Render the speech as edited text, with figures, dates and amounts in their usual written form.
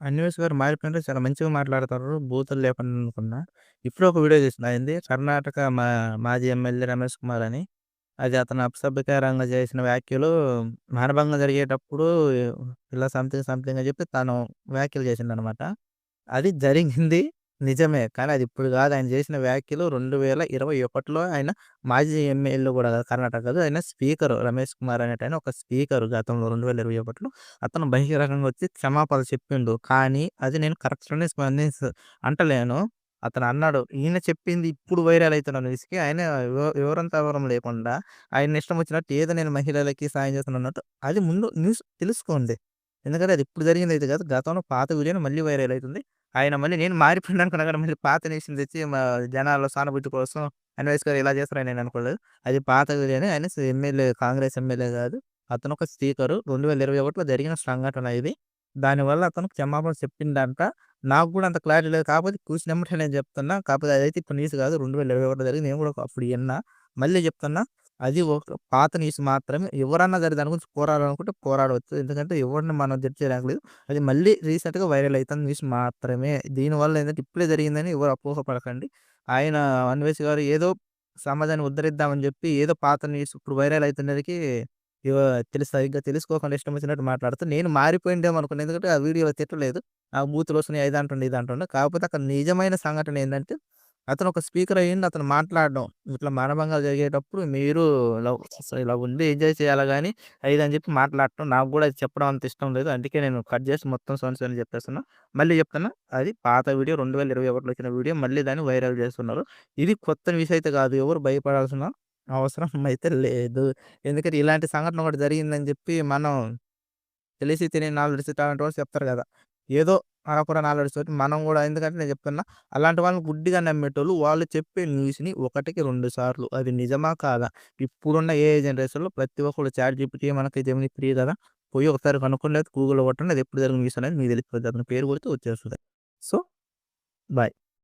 అన్వేష్ గారు మారిపోయిండ్రు. చాలా మంచిగా మాట్లాడతారు. బూతులు లేకుండా అనుకున్నా. ఇప్పుడే ఒక వీడియో చూసిన. ఆయనది కర్ణాటక మాజీ ఎమ్మెల్యే రమేష్ కుమార్ అని. అది అతను అపశబ్దకరంగా చేసిన వ్యాఖ్యలు మానభంగం జరిగేటప్పుడు ఇలా సంథింగ్ సంథింగ్ అని చెప్పి తను వ్యాఖ్యలు చేసిండనమాట. అది జరిగింది నిజమే. కానీ అది ఇప్పుడు గాదు. ఆయన చేసిన వ్యాఖ్యలు 2021లో ఆయన మాజీ ఎమ్మెల్యే గూడా కాదు కర్ణాటక కాదు. ఆయన స్పీకరు రమేష్ కుమార్ అనేటాయన ఒక స్పీకరు గతంలో 2021లో అతను బహిరంగంగా వచ్చి క్షమాపణలు చెప్పిండు. కానీ అది నేను కరెక్ట్‌గానే అంటలేను. అతను అన్నాడు. ఈయన చెప్పింది ఇప్పుడు వైరల్ అయితున్న న్యూస్‌కి ఆయన వివరం లేకుండా ఆయన ఇష్టం వచ్చినట్టు ఏదో నేను మహిళలకి సాయం చేస్తున్నట్టు అది ముందు న్యూస్ తెలుసుకోండి. ఎందుకంటే అది ఇప్పుడు జరిగిందయితే కాదు. గతంలో పాత వీడియోని మళ్ళీ వైరల్ అయితుంది. ఆయన మళ్ళీ నేను మారిపోయాను అనుకున్నా గాని మళ్ళీ పాత న్యూస్‌ని తెచ్చి జనాల్లో సానుభూతి కోసం అన్వేష్ గారు ఇలా చేస్తారని నేను అనుకోలేదు. అది పాత వీడియోనే. ఆయన ఎమ్మెల్యే కాంగ్రెస్ ఎమ్మెల్యే కాదు. అతను ఒక స్పీకరు. 2021లో జరిగిన సంఘటన ఇది. దానివల్ల అతను క్షమాపణ చెప్పిండంట. నాకు కూడా అంత క్లారిటీ లేదు. కాకపోతే చూసినెమ్మటే నేను చెప్తున్నా. కాకపోతే అదైతే ఇప్పుడు న్యూస్ కాదు. 2021లో జరిగింది. నేను కూడా అప్పుడు ఇన్నా. మళ్ళీ చెప్తున్నా. అది ఒక పాత న్యూస్ మాత్రమే. ఎవరన్నా సరే దాని గురించి పోరాడాలనుకుంటే పోరాడవచ్చు. ఎందుకంటే ఎవరిని మనం జడ్జ్ చేయడానికి లేదు. అది మళ్ళీ రీసెంట్‌గా వైరల్ అయితున్న న్యూస్ మాత్రమే. దీనివల్ల ఏందంటే ఇప్పుడే జరిగిందని ఎవరు అపోహపడకండి. ఆయన అన్వేష్ గారు ఏదో సమాజాన్ని ఉద్ధరిద్దామని జెప్పి ఏదో పాత న్యూస్ ఇప్పుడు వైరల్ అయితున్నదికి ఇవ సరిగ్గా తెలుసుకోకుండా ఇష్టం వచ్చినట్టు మాట్లాడుతూ నేను మారిపోయిండేమో అనుకున్నా. ఎందుకంటే ఆ వీడియోలో తిట్టలేదు. బూతులొస్తున్నాయి అది అంటుండు, ఇది అంటుండు. కాకపోతే అక్కడ నిజమైన సంఘటన ఏందంటే అతను ఒక స్పీకర్ అయ్యుండి అతను మాట్లాడడం. ఇట్లా మానభంగాలు జరిగేటప్పుడు మీరు ఇలా ఉండి ఎంజాయ్ చేయాలి గానీ, అది ఇది అని చెప్పి మాట్లాడటం నాకు గూడా అది చెప్పడం అంత ఇష్టం లేదు. అందుకే నేను కట్ చేసి మొత్తం అని చెప్పేస్తున్నా. మళ్ళీ చెప్తున్నా అది పాత వీడియో 2021లో వచ్చిన వీడియో మళ్ళీ దాన్ని వైరల్ చేస్తున్నారు. ఇది కొత్త న్యూస్ అయితే కాదు. ఎవరు భయపడాల్సిన అవసరం అయితే లేదు. ఎందుకంటే ఇలాంటి సంఘటన ఒకటి జరిగిందని చెప్పి మనం తెలిసి తెలియని నాలెడ్జ్ అలాంటి వాళ్ళు చెప్తారు గదా! ఏదో అరకొర నాలెడ్జ్‌తోటి మనం గూడా ఎందుకంటే నేను చెప్తున్నా అలాంటి వాళ్ళని గుడ్డిగా నమ్మేటోళ్ళు వాళ్ళు చెప్పే న్యూస్‌ని ఒకటికి 2 సార్లు అది నిజమా? కాదా? ఇప్పుడున్న ఏఐ జనరేషన్‌లో ప్రతి ఒక్కళ్ళు చాట్ జీపీటీ మనకి జెమినీ ఫ్రీ గదా! పోయి ఒకసారి కనుక్కోండి లేదా గూగుల్‌లో కొట్టండి. అది ఎప్పుడు జరిగిన న్యూస్ అనేది మీకు తెలిసిపోద్ది. అతని పేరు కొడితే వచ్చేస్తది. So, bye.